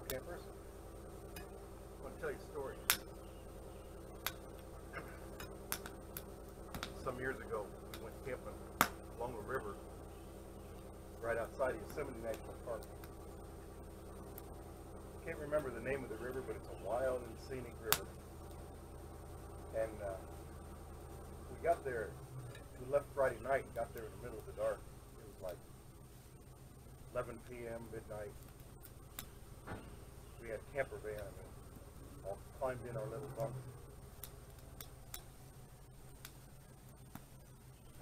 Hello, campers. I want to tell you a story. Some years ago, we went camping along a river right outside Yosemite National Park. Can't remember the name of the river, but it's a wild and scenic river. And we got there, we left Friday night and got there in the middle of the dark. It was like 11 p.m., midnight. We had a camper van and all climbed in our little bunk.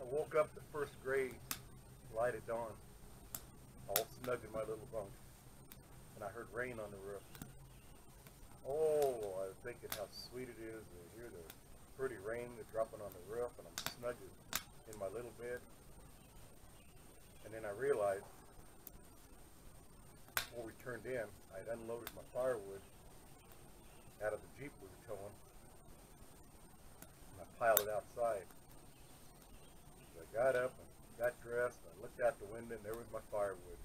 I woke up the first gray light of dawn, all snug in my little bunk, and I heard rain on the roof. Oh, I was thinking how sweet it is to hear the pretty rain dropping on the roof, and I'm snug in my little bed. And then I realized, before we turned in, I'd unloaded my firewood out of the Jeep we were towing, and I piled it outside. So I got up and got dressed, and I looked out the window, and there was my firewood.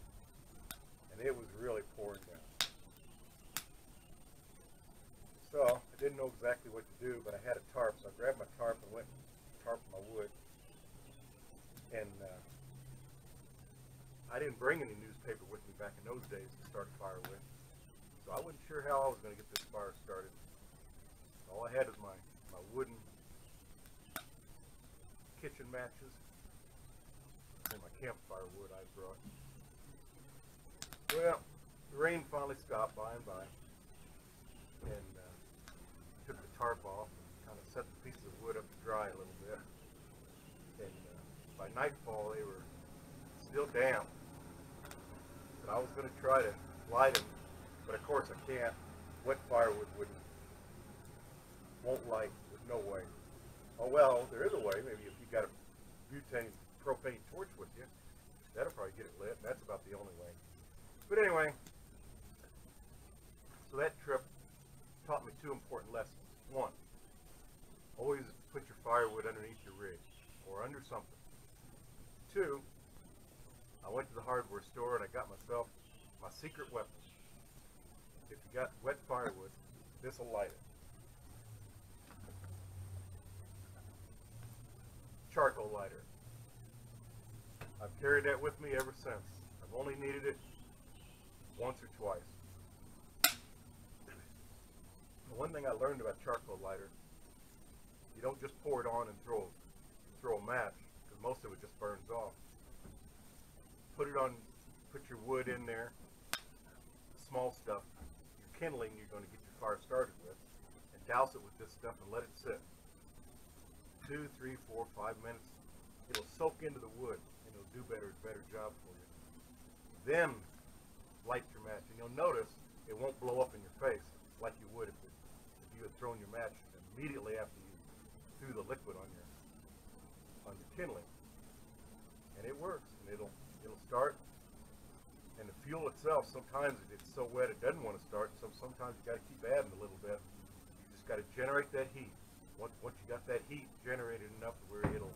And it was really pouring down. So I didn't know exactly what to do, but I had a tarp, so I grabbed my tarp and went and tarped my wood. And I didn't bring any newspaper with me back in those days to start a fire with, so I wasn't sure how I was going to get this fire started. All I had was my wooden kitchen matches and my campfire wood I brought. Well, the rain finally stopped by and by, and took the tarp off and kind of set the pieces of wood up to dry a little bit. And by nightfall they were still damp. And I was going to try to light them, but of course I can't. Wet firewood won't light. There's no way. Oh well, there is a way. Maybe if you got a butane propane torch with you, that'll probably get it lit. That's about the only way. But anyway, so that trip taught me two important lessons. One, always put your firewood underneath your rig or under something. Two, I went to the hardware store and I got myself my secret weapon. If you got wet firewood, this will light it. Charcoal lighter. I've carried that with me ever since. I've only needed it once or twice. The one thing I learned about charcoal lighter, you don't just pour it on and throw a match, because most of it just burns off. Put it on, put your wood in there, the small stuff, your kindling you're going to get your fire started with, and douse it with this stuff and let it sit. 2, 3, 4, 5 minutes. It'll soak into the wood and it'll do a better job for you. Then light your match, and you'll notice it won't blow up in your face like you would if you had thrown your match immediately after you threw the liquid on your kindling. And it works, and it'll start. And the fuel itself, sometimes it gets so wet it doesn't want to start, so sometimes you got to keep adding a little bit. You just got to generate that heat. Once you got that heat generated enough to where it'll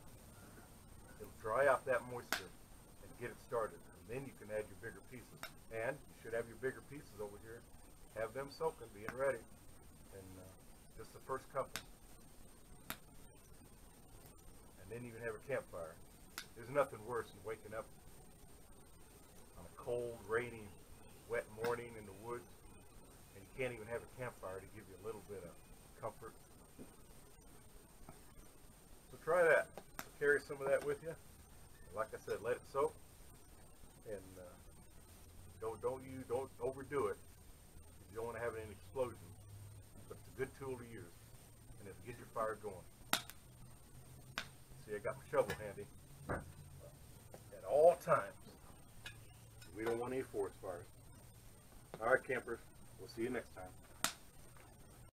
dry out that moisture and get it started, and then you can add your bigger pieces. And you should have your bigger pieces over here, have them soaking, being ready, and just the first couple. And then you can have a campfire. There's nothing worse than waking up on a cold, rainy, wet morning in the woods, and you can't even have a campfire to give you a little bit of comfort. So try that. Carry some of that with you. Like I said, let it soak, and don't overdo it. You don't want to have an explosion, but it's a good tool to use, and it'll get your fire going. See, I got my shovel handy at all times. We don't want any forest fires. All right, campers. We'll see you next time.